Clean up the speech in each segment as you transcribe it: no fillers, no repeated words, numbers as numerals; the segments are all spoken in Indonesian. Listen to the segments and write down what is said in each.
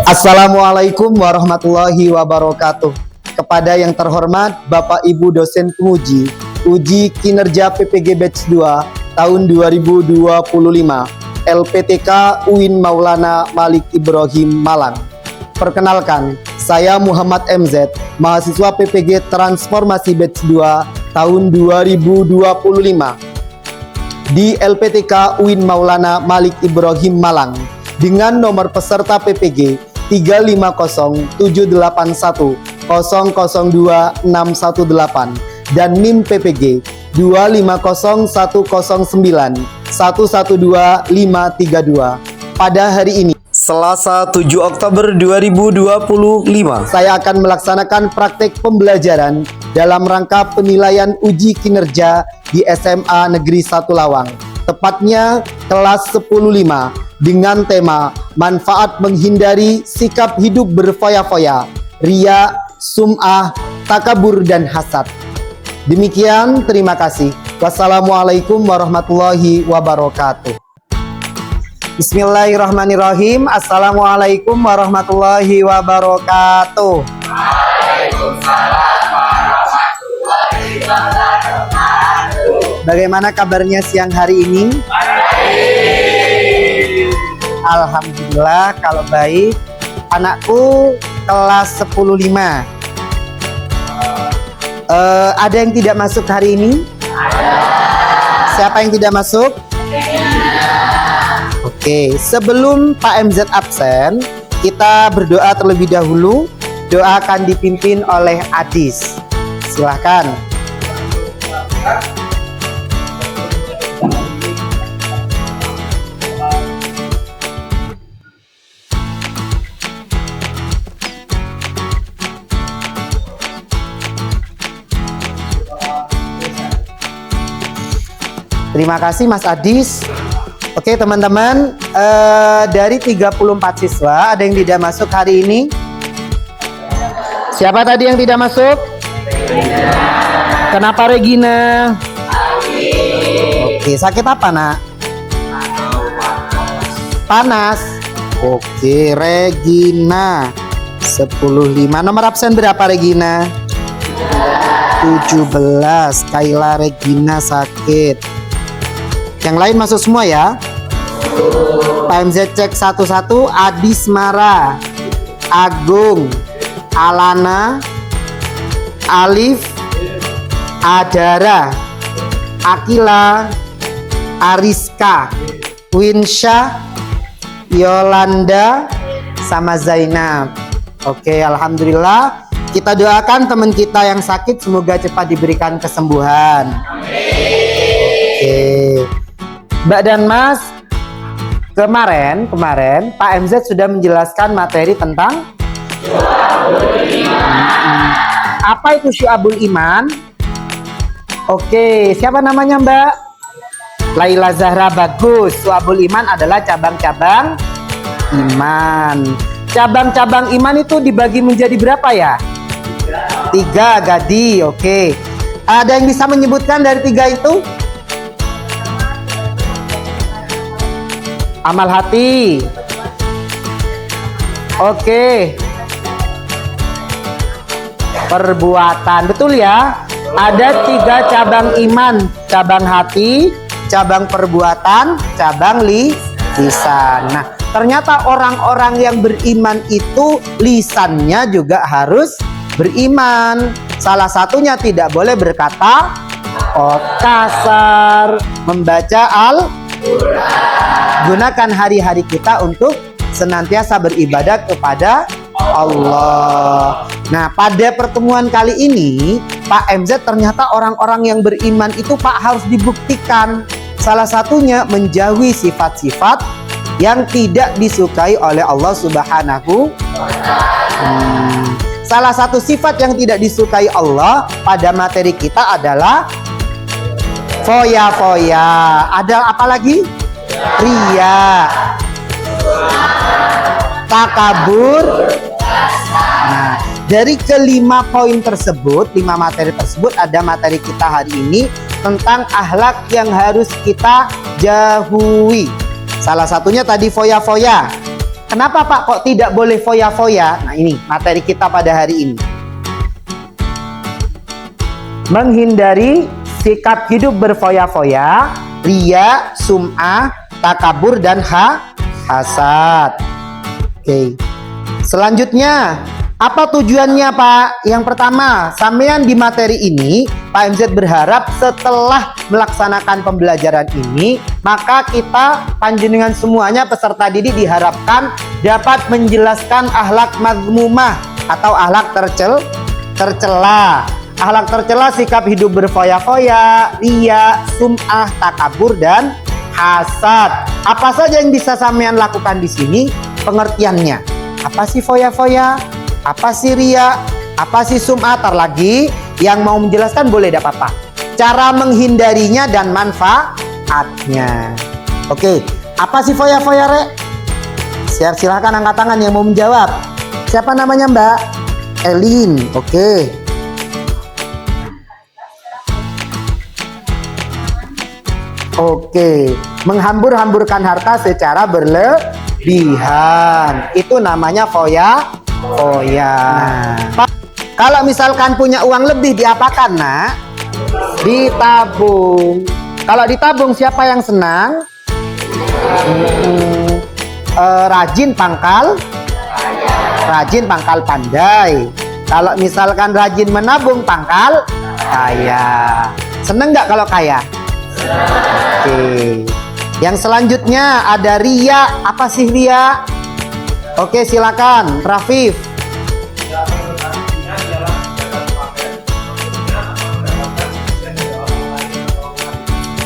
Assalamualaikum warahmatullahi wabarakatuh. Kepada yang terhormat Bapak Ibu dosen penguji uji kinerja PPG Batch 2 tahun 2025 LPTK UIN Maulana Malik Ibrahim Malang. Perkenalkan, saya Muhammad MZ, mahasiswa PPG Transformasi Batch 2 tahun 2025 di LPTK UIN Maulana Malik Ibrahim Malang dengan nomor peserta PPG 3507810026118 dan NIM PPG 2501109112532 pada hari ini Selasa 7 Oktober 2025 saya akan melaksanakan praktek pembelajaran dalam rangka penilaian uji kinerja di SMA Negeri 1 Lawang, tepatnya kelas 10.5 dengan tema manfaat menghindari sikap hidup berfoya-foya, riya, sum'ah, takabur, dan hasad. Demikian, terima kasih. Wassalamualaikum warahmatullahi wabarakatuh. Bismillahirrahmanirrahim. Assalamualaikum warahmatullahi wabarakatuh. Waalaikumsalam warahmatullahi wabarakatuh. Bagaimana kabarnya siang hari ini? Alhamdulillah kalau baik. Anakku kelas 10.5. Ada yang tidak masuk hari ini? Siapa yang tidak masuk? Oke, sebelum Pak MZ absen, kita berdoa terlebih dahulu. Doa akan dipimpin oleh Adis. Silahkan. Terima kasih Mas Adis. Oke teman-teman, dari 34 siswa ada yang tidak masuk hari ini? Siapa tadi yang tidak masuk? Regina. Kenapa Regina? Oke, sakit apa nak? Panas. Oke, Regina 10.5. Nomor absen berapa Regina? 17. Kaila Regina sakit. Yang lain masuk semua ya. Pak MZ cek satu-satu. Adis Mara, Agung, Alana, Alif, Adara, Akila, Ariska, Winsha, Yolanda, sama Zainab. Oke, alhamdulillah. Kita doakan teman kita yang sakit semoga cepat diberikan kesembuhan. Oke. Mbak dan Mas, kemarin Pak MZ sudah menjelaskan materi tentang Syu'abul Iman. Apa itu Syu'abul Iman? Oke, siapa namanya Mbak? Laila Zahra, bagus. Syu'abul Iman adalah cabang-cabang iman. Cabang-cabang iman itu dibagi menjadi berapa ya? 3, Gadi. Oke. Ada yang bisa menyebutkan dari 3 itu? Amal hati. Oke. Perbuatan. Betul ya? Ada 3 cabang iman. Cabang hati, cabang perbuatan, cabang lisan. Nah, ternyata orang-orang yang beriman itu lisannya juga harus beriman. Salah satunya tidak boleh berkata kasar, membaca Al-Quran. Gunakan hari-hari kita untuk senantiasa beribadah kepada Allah. Nah, pada pertemuan kali ini, Pak MZ ternyata orang-orang yang beriman itu Pak harus dibuktikan. Salah satunya menjauhi sifat-sifat yang tidak disukai oleh Allah Subhanahu wa Ta'ala. Salah satu sifat yang tidak disukai Allah pada materi kita adalah foya-foya. Ada apa lagi? Riya, takabur. Nah, dari kelima poin tersebut, 5 materi tersebut, ada materi kita hari ini tentang akhlak yang harus kita jauhi. Salah satunya tadi foya-foya. Kenapa Pak kok tidak boleh foya-foya? Nah ini materi kita pada hari ini. Menghindari sikap hidup berfoya-foya, riya, sum'ah, takabur, dan hasad. Oke. Selanjutnya, apa tujuannya Pak? Yang pertama, sampean di materi ini, Pak MZ berharap setelah melaksanakan pembelajaran ini, maka kita panjenengan semuanya peserta didik diharapkan dapat menjelaskan akhlak mazmumah atau akhlak tercela. Akhlak tercela sikap hidup berfoya-foya, riya, sum'ah, takabur, dan hasad. Apa saja yang bisa sampean lakukan di sini? Pengertiannya. Apa sih foya-foya? Apa sih riya? Apa sih sum'ah? Tar lagi yang mau menjelaskan boleh, tidak apa-apa. Cara menghindarinya dan manfaatnya. Oke, apa sih foya-foya, Rek? Silahkan angkat tangan yang mau menjawab. Siapa namanya Mbak? Elin. Oke. Oke, menghambur-hamburkan harta secara berlebihan. Itu namanya foya-foya. Nah, kalau misalkan punya uang lebih diapakan, Nak? Ditabung. Kalau ditabung siapa yang senang? Rajin pangkal pandai. Kalau misalkan rajin menabung pangkal kaya. Seneng nggak kalau kaya? Oke. Yang selanjutnya ada riya. Apa sih riya? Oke, silakan Rafif.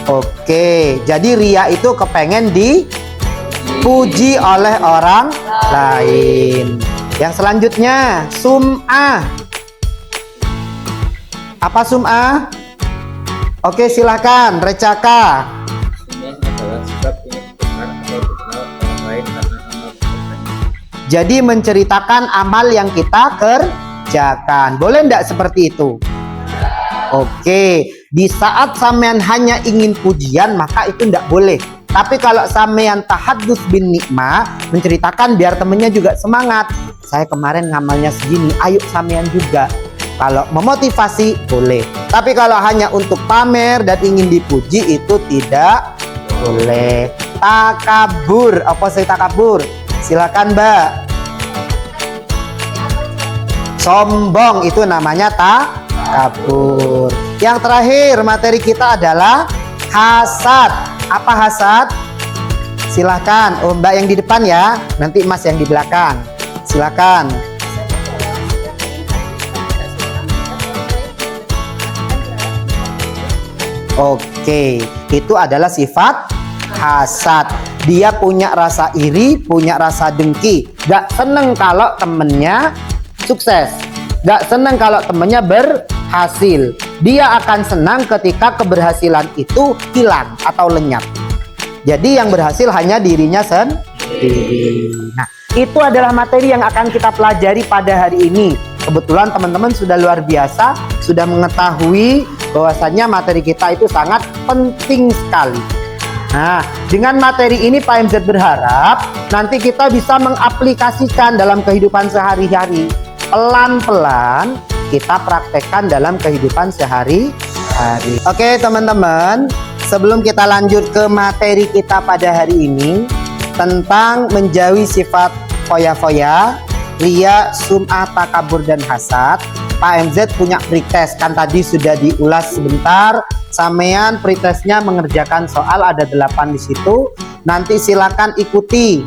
Oke, jadi riya itu kepengen dipuji oleh orang lain. Yang selanjutnya sum'ah. Apa sum'ah? Oke, silakan Recaka. Jadi menceritakan amal yang kita kerjakan. Boleh enggak seperti itu? Oke, di saat sampean hanya ingin pujian maka itu enggak boleh. Tapi kalau sampean tahaddus bin nikmah, menceritakan biar temennya juga semangat. Saya kemarin ngamalnya segini, ayo sampean juga. Kalau memotivasi boleh. Tapi kalau hanya untuk pamer dan ingin dipuji itu tidak boleh. Takabur. Apa sih takabur? Silakan Mbak. Sombong itu namanya takabur. Yang terakhir materi kita adalah hasad. Apa hasad? Silakan. Oh, Mbak yang di depan ya. Nanti Mas yang di belakang. Silakan. Oke, itu adalah sifat hasad. Dia punya rasa iri, punya rasa dengki. Gak seneng kalau temennya sukses. Gak seneng kalau temennya berhasil. Dia akan senang ketika keberhasilan itu hilang atau lenyap. Jadi yang berhasil hanya dirinya sendiri. Nah, itu adalah materi yang akan kita pelajari pada hari ini. Kebetulan teman-teman sudah luar biasa, sudah mengetahui bahwasannya materi kita itu sangat penting sekali. Nah, dengan materi ini Pak MZ berharap nanti kita bisa mengaplikasikan dalam kehidupan sehari-hari. Pelan-pelan kita praktekkan dalam kehidupan sehari-hari. Oke teman-teman, sebelum kita lanjut ke materi kita pada hari ini tentang menjauhi sifat foya-foya, riya, sum'ah, takabur, dan hasad, Pak MZ punya pretest. Kan tadi sudah diulas sebentar. Sampean pretestnya mengerjakan soal ada 8 di situ. Nanti silakan ikuti.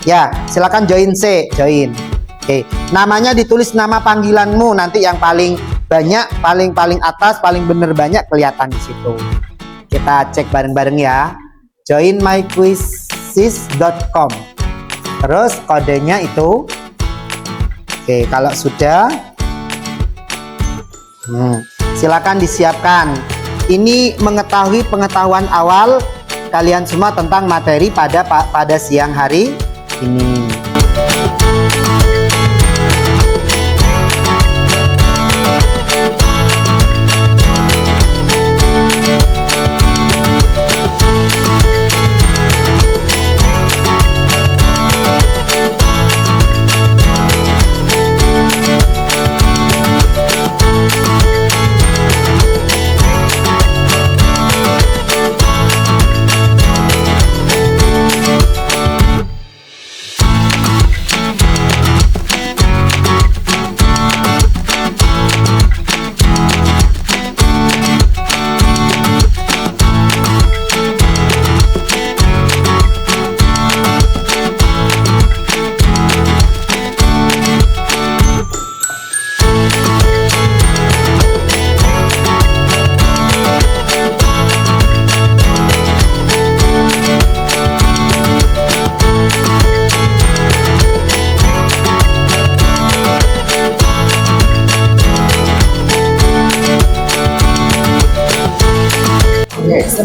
Ya, silakan join join. Oke, namanya ditulis nama panggilanmu. Nanti yang paling banyak, paling atas, paling bener banyak kelihatan di situ. Kita cek bareng-bareng ya. Join myquizsis.com. Terus kodenya itu. Oke, kalau sudah silakan disiapkan. Ini mengetahui pengetahuan awal kalian semua tentang materi pada siang hari ini.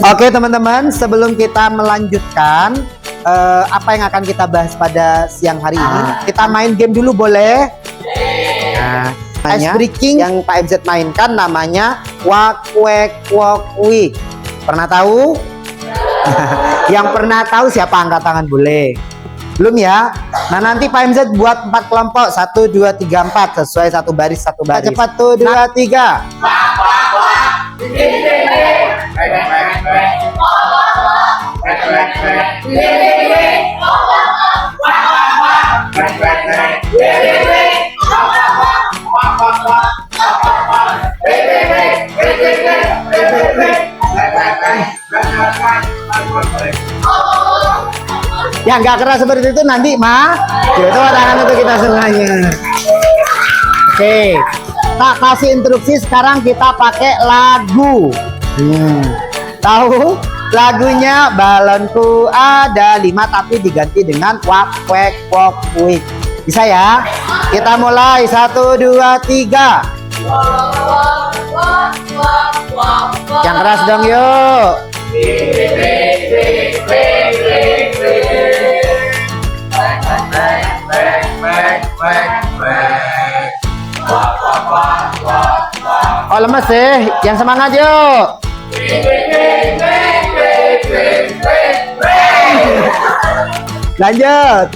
Oke teman-teman, sebelum kita melanjutkan apa yang akan kita bahas pada siang hari ini, kita main game dulu boleh? Nah, ice breaking yang Pak MZ mainkan namanya Wak Wek Wok Wik. Pernah tahu? Yang pernah tahu siapa angkat tangan boleh? Belum ya? Nah nanti Pak MZ buat 4 kelompok, 1, 2, 3, 4 sesuai satu baris. Cepat tuh, 2, 3. Ya nggak keras seperti itu nanti mah coba tangan untuk kita semuanya. Oke, tak kasih instruksi. Sekarang kita pakai lagu. Tahu lagunya? Balonku ada 5 tapi diganti dengan wak wek wok wik. Bisa ya? Kita mulai 1, 2, 3. Yang keras dong yuk. Oh lemes sih, yang semangat yuk. Lanjut.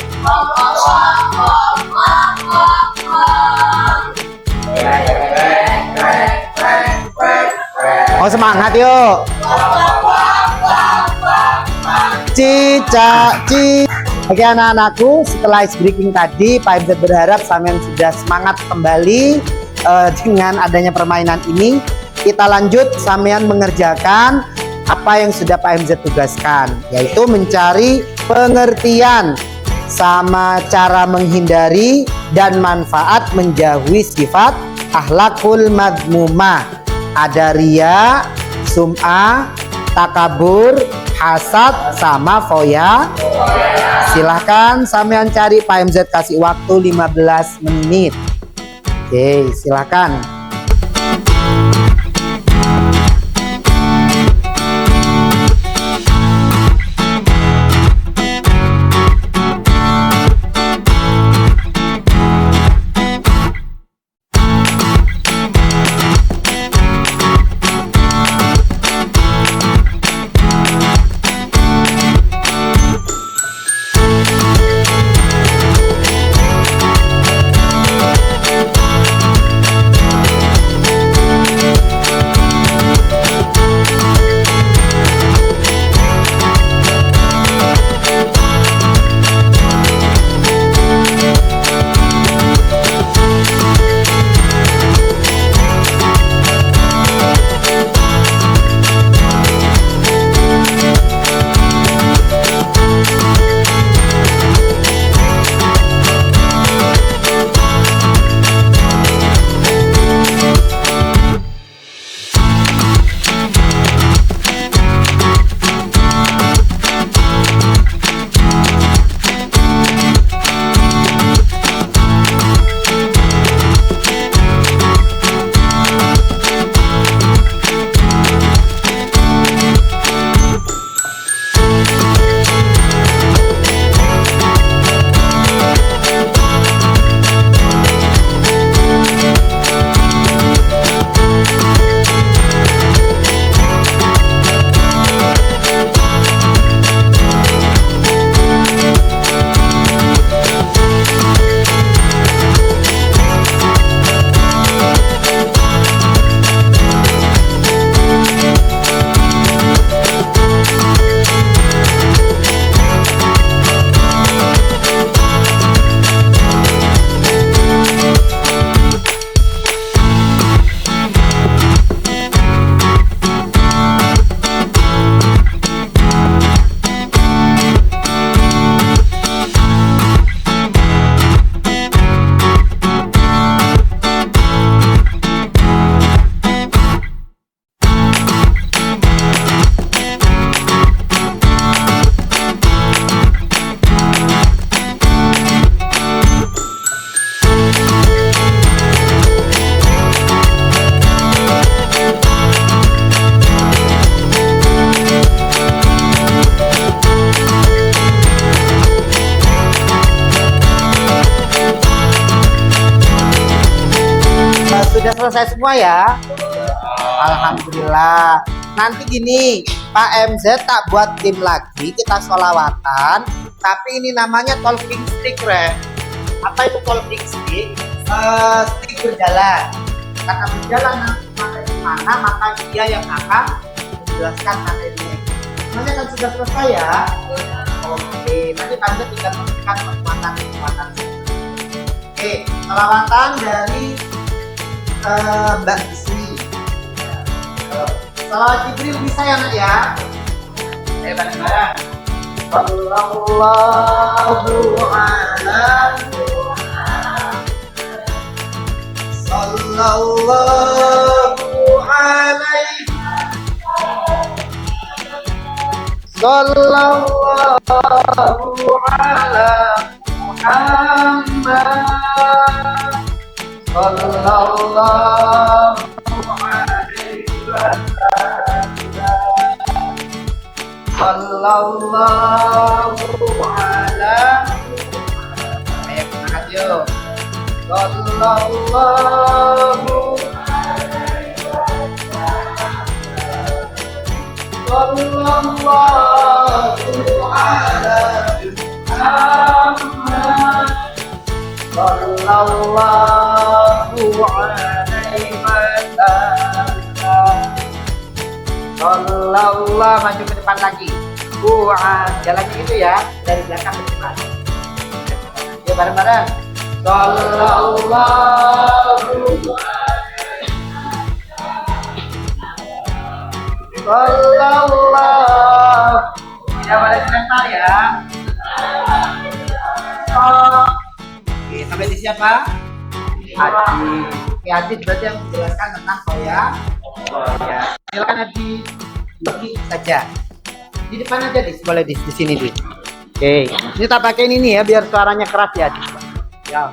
Oh semangat yuk. Cicak. Oke anak-anakku, setelah ice breaking tadi, Pak MZ berharap sampean sudah semangat kembali dengan adanya permainan ini. Kita lanjut, sampean mengerjakan apa yang sudah Pak MZ tugaskan, yaitu mencari pengertian sama cara menghindari dan manfaat menjauhi sifat akhlakul madmumah. Ada ria, sum'ah, takabur, hasad, sama foya. Silahkan sampean cari, Pak MZ kasih waktu 15 menit. Oke, silahkan. Sudah selesai semua ya? Alhamdulillah. Nanti gini, Pak MZ tak buat tim lagi, kita sholawatan. Tapi ini namanya talking stick, Re. Apa itu talking stick? Stick berjalan. Karena berjalan nanti materi mana, maka dia yang akan menjelaskan materinya. Semuanya kan sudah selesai ya? Oke, nanti Anda tinggal memberikan penguatan. Oke, sholawatan dari Mbak Bisri. Salawat Jibril bisa ya nak ya? Bareng-bareng. Sallallahu alaihi Sallallahu ala Muhammad Sallallahu alaihi wasallam Sallallahu ala Ayo semangat yuk Sallallahu Sallallahu ala Muhammad Sallallahu alaihi wasallam Sallallahu maju ke depan lagi. Jalannya itu ya dari belakang ke depan. Yuk bareng-bareng. Sallallahu ya balik mental ya. Oke, sampai di siapa? Adi. Oke, Adi berarti yang menjelaskan tentang ya. Silakan Adi. Ini saja. Di depan aja di boleh di sini di. Oke, ini tak pakai ini ya biar suaranya keras ya. Ya.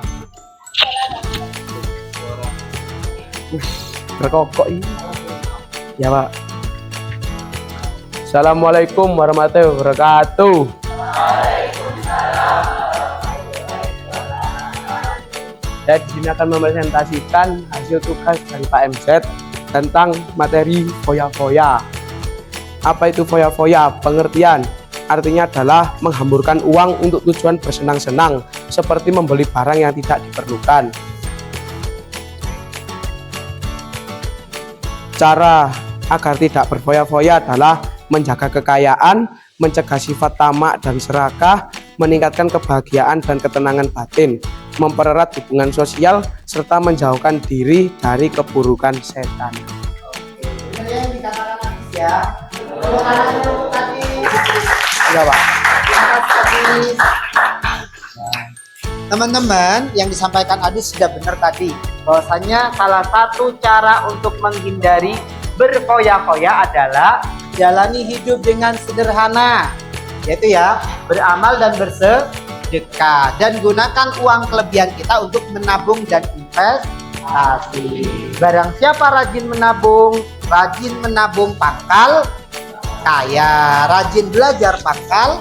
Berkokok ini. Ya, Pak. Assalamualaikum warahmatullahi wabarakatuh. Saya di sini akan mempresentasikan hasil tugas dari Pak MZ tentang materi foya-foya. Apa itu foya-foya? Pengertian artinya adalah menghamburkan uang untuk tujuan bersenang-senang, seperti membeli barang yang tidak diperlukan. Cara agar tidak berfoya-foya adalah menjaga kekayaan, mencegah sifat tamak dan serakah, meningkatkan kebahagiaan dan ketenangan batin, mempererat hubungan sosial, serta menjauhkan diri dari keburukan setan. Oke, yang dikatakan Hadis ya. Ya, Pak. Teman-teman, yang disampaikan Adis sudah benar tadi. Bahwasanya salah satu cara untuk menghindari berfoya-foya adalah jalani hidup dengan sederhana, yaitu ya beramal dan bersedekah, dan gunakan uang kelebihan kita untuk menabung dan investasi. Barang siapa rajin menabung pangkal kaya, rajin belajar pangkal.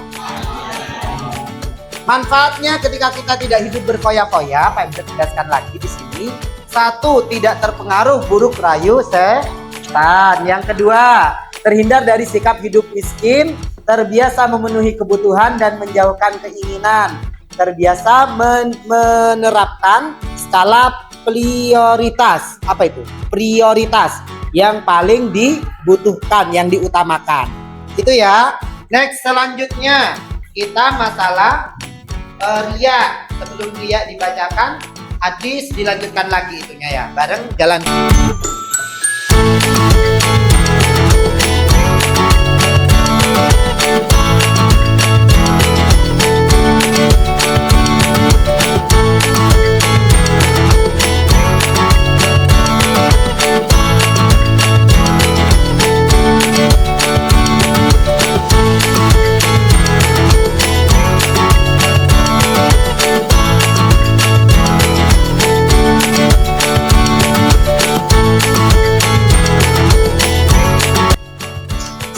Manfaatnya ketika kita tidak hidup berfoya-foya, Pak MZ tegaskan lagi di sini. Satu, tidak terpengaruh buruk rayu setan. Yang kedua, terhindar dari sikap hidup miskin, terbiasa memenuhi kebutuhan dan menjauhkan keinginan, terbiasa menerapkan skala prioritas. Apa itu? Prioritas yang paling dibutuhkan, yang diutamakan. Itu ya. Next, selanjutnya kita masalah riya. Sebelum riya dibacakan, hadis dilanjutkan lagi itunya ya. Bareng jalan.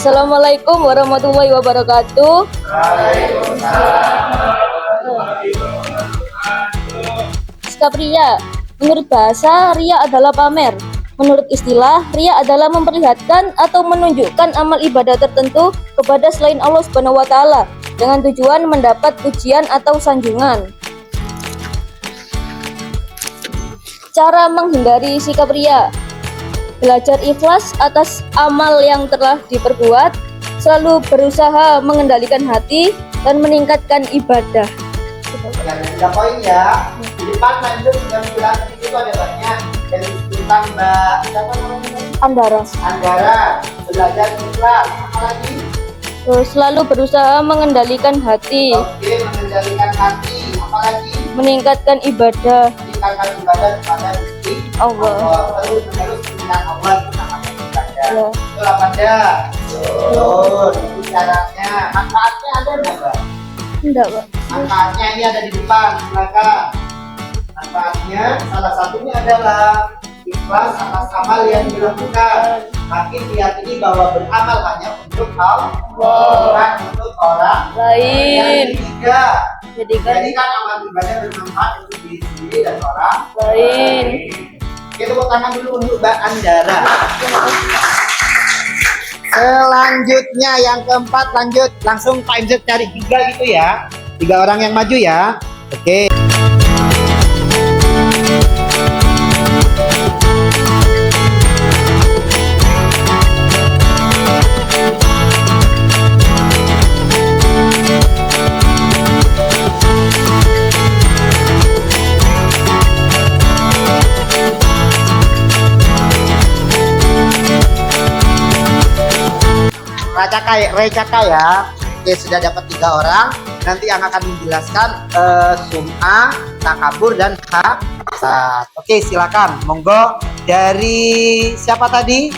Assalamualaikum warahmatullahi wabarakatuh. Sikap riya. Menurut bahasa, ria adalah pamer. Menurut istilah, ria adalah memperlihatkan atau menunjukkan amal ibadah tertentu kepada selain Allah Subhanahu wa taala dengan tujuan mendapat pujian atau sanjungan. Cara menghindari sikap ria. Belajar ikhlas atas amal yang telah diperbuat, selalu berusaha mengendalikan hati dan meningkatkan ibadah. Yang 3 poin ya. Di depan lanjut sudah bilang di situ ada banyak. Dari tentang Mbak siapa namanya? Andara. Belajar ikhlas. Apa lagi? Selalu berusaha mengendalikan hati, Oke, mengendalikan hati. Apa lagi? meningkatkan ibadah Meningkatkan ibadah kepada Gusti Allah. Terus menerus mengingat Allah itu namanya ibadah. Ya. Betul apa enggak? Betul. Itu caranya. Manfaatnya ada enggak, Mbak? Enggak, Pak. Manfaatnya ini ada di depan, silakan. Manfaatnya salah satunya adalah ikhlas atas amal yang dilakukan. Makin diyakini bahwa beramal hanya untuk Allah, bukan untuk orang Lain. Yang ketiga, Jadikan jadikan amal ibadah bermanfaat untuk diri sendiri dan orang lain. Kita tepuk tangan dulu untuk Mbak Andara. Selanjutnya yang keempat, lanjut langsung Pak MZ cari 3 gitu ya. 3 orang yang maju ya. Oke. Recaka ya. Oke, sudah dapat 3 orang. Nanti yang akan menjelaskan sum'ah, takabur dan hasad. Oke, silakan. Monggo dari siapa tadi?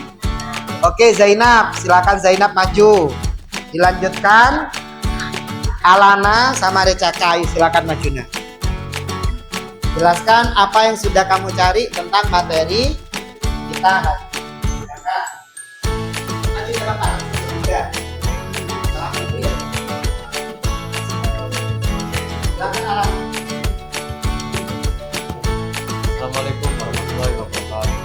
Oke, Zainab. Silakan Zainab maju. Dilanjutkan Alana sama Recaka. Ayo silakan maju nah. Jelaskan apa yang sudah kamu cari tentang materi kita hari ini. Silakan. Maju ke depan. Ya. Silakan dulu ya. Silakan Alana. Assalamualaikum warahmatullahi wabarakatuh.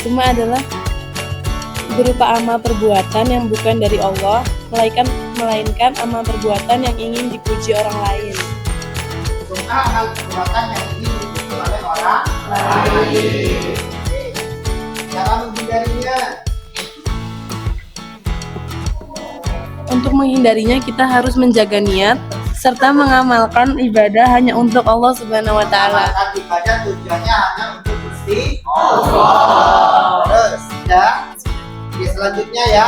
Summa adalah berupa amal perbuatan yang bukan dari Allah, melainkan amal perbuatan yang ingin dipuji orang lain. Sum'ah amal perbuatan yang ingin dipuji oleh orang lain. Cara menghindarinya. Untuk menghindarinya kita harus menjaga niat serta mengamalkan ibadah hanya untuk Allah Subhanahu wa taala. Amalkan ibadah tujuannya hanya untuk Gusti Allah. Terus ya. Oke, selanjutnya ya.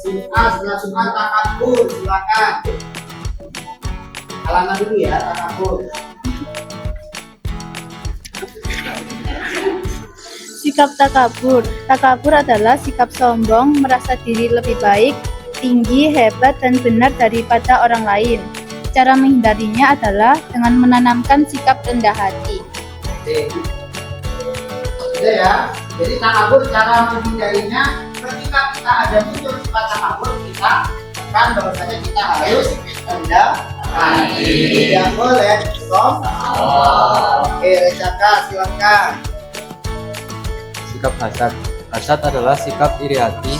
Sum'ah, setelah sum'ah takabur, silakan. Alana dulu ya, takabur. Sikap takabur. Takabur adalah sikap sombong, merasa diri lebih baik, tinggi, hebat, dan benar daripada orang lain. Cara menghindarinya adalah dengan menanamkan sikap rendah hati. Oke. Sudah ya. Jadi takabur cara menghindarinya ketika kita ada muncul sifat takabur, kita tekan bahwasanya kita harus rendah hati. Tidak boleh sombong. Oke, Recaka silakan. Sikap hasad. Hasad adalah sikap iri hati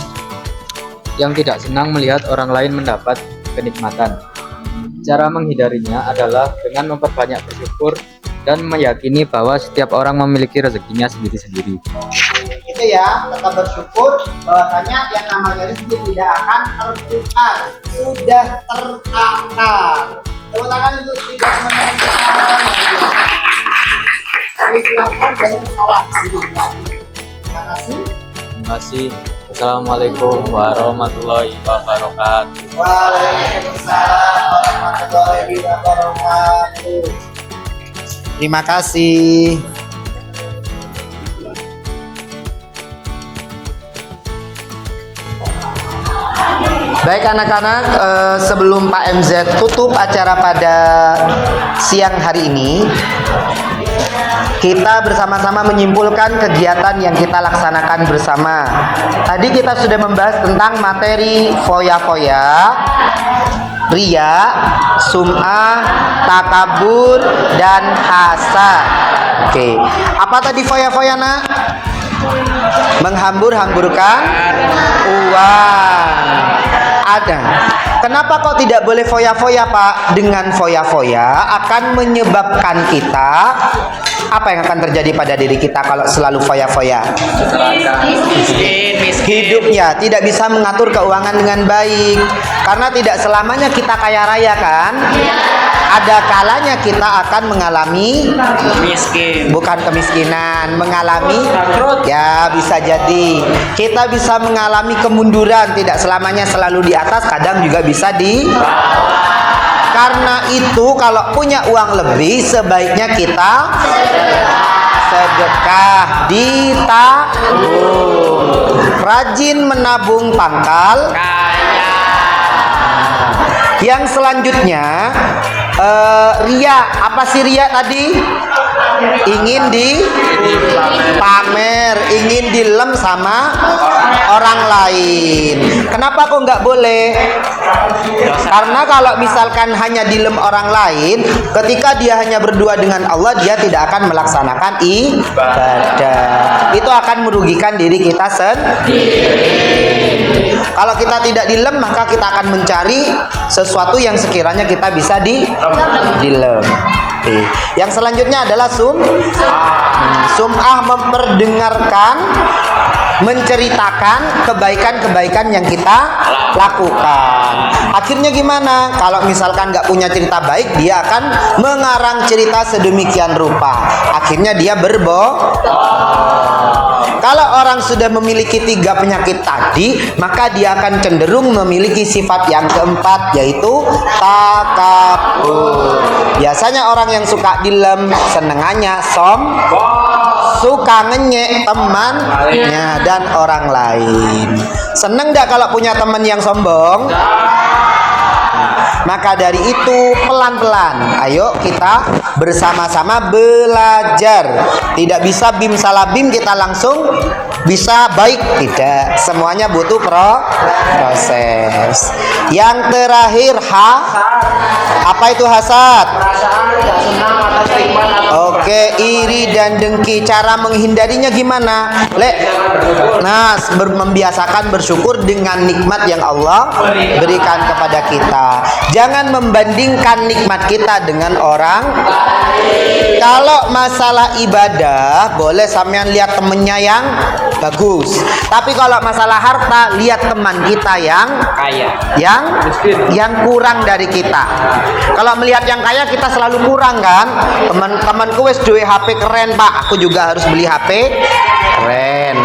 yang tidak senang melihat orang lain mendapat kenikmatan. Cara menghindarinya adalah dengan memperbanyak bersyukur dan meyakini bahwa setiap orang memiliki rezekinya sendiri-sendiri. Itu ya, tetap bersyukur bahwasanya yang namanya rezeki tidak akan tertukar, sudah tertakar. Tepuk tangan untuk tidak menentukan. Silakan dan salam. Terima kasih. Terima kasih. Assalamualaikum warahmatullahi wabarakatuh. Waalaikumsalam warahmatullahi wabarakatuh. Terima kasih. Baik anak-anak, sebelum Pak MZ tutup acara pada siang hari ini, kita bersama-sama menyimpulkan kegiatan yang kita laksanakan bersama. Tadi kita sudah membahas tentang materi foya-foya, riya, sum'ah, takabur, dan hasad. Oke, apa tadi foya-foya nak? Menghambur-hamburkan uang. Ada. Kenapa kok tidak boleh foya-foya Pak? Dengan foya-foya akan menyebabkan kita, apa yang akan terjadi pada diri kita kalau selalu foya-foya? Hidupnya tidak bisa mengatur keuangan dengan baik. Karena tidak selamanya kita kaya raya kan? Ada kalanya kita akan mengalami miskin, bukan kemiskinan, mengalami ya bisa jadi kita bisa mengalami kemunduran, tidak selamanya selalu di atas, kadang juga bisa di. Karena itu kalau punya uang lebih sebaiknya kita sedekah, ditabung. Rajin menabung pangkal kaya. Yang selanjutnya ria. Apa sih ria tadi? Ingin dipamer, ingin dilem sama orang lain. Kenapa kok nggak boleh? Karena kalau misalkan hanya dilem orang lain, ketika dia hanya berdua dengan Allah, dia tidak akan melaksanakan ibadah. Itu akan merugikan diri kita sendiri. Kalau kita tidak dilem, maka kita akan mencari sesuatu yang sekiranya kita bisa dilem. Yang selanjutnya adalah sum'ah, memperdengarkan, menceritakan kebaikan-kebaikan yang kita lakukan. Akhirnya gimana? Kalau misalkan nggak punya cerita baik, dia akan mengarang cerita sedemikian rupa. Akhirnya dia Kalau orang sudah memiliki 3 penyakit tadi, maka dia akan cenderung memiliki sifat yang keempat, yaitu takabur. Biasanya orang yang suka dilem, senengannya suka ngenyek temannya dan orang lain. Seneng gak kalau punya teman yang sombong? Maka dari itu pelan-pelan ayo kita bersama-sama belajar. Tidak bisa bim salah bim kita langsung bisa baik, tidak. Semuanya butuh proses. Yang terakhir apa itu hasad? Oke, iri dan dengki. Cara menghindarinya gimana? Nah, membiasakan bersyukur dengan nikmat yang Allah berikan kepada kita. Jangan membandingkan nikmat kita dengan orang. Kalau masalah ibadah, boleh sampean lihat temennya yang bagus. Tapi kalau masalah harta, lihat teman kita yang kaya, yang kurang dari kita. Kalau melihat yang kaya, kita selalu kurang kan? Teman-temanku wes duwe HP keren Pak, aku juga harus beli HP keren.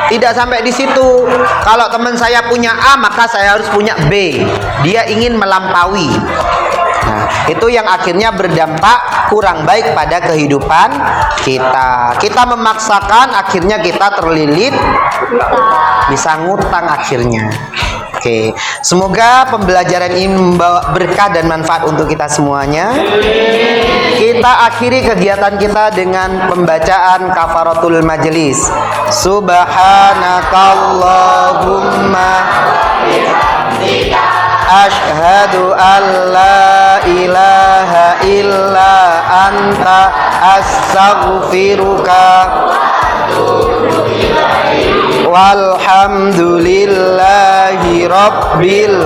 Tidak sampai di situ. Kalau teman saya punya A, maka saya harus punya B. Dia ingin melampaui. Nah, itu yang akhirnya berdampak kurang baik pada kehidupan kita. Kita memaksakan, akhirnya kita terlilit, bisa ngutang akhirnya. Oke, semoga pembelajaran ini membawa berkah dan manfaat untuk kita semuanya. Kita akhiri kegiatan kita dengan pembacaan kafaratul majelis. Subhanakallahumma asyhadu an la ilaha illa anta astaghfiruka walhamdulillahi rabbil.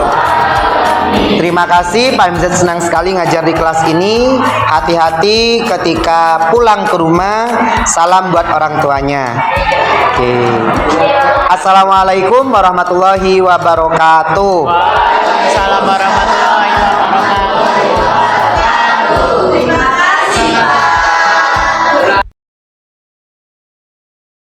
Terima kasih, Pak Hamzat senang sekali ngajar di kelas ini. Hati-hati ketika pulang ke rumah. Salam buat orang tuanya. Oke. Assalamualaikum warahmatullahi wabarakatuh. Assalamualaikum warahmatullahi wabarakatuh.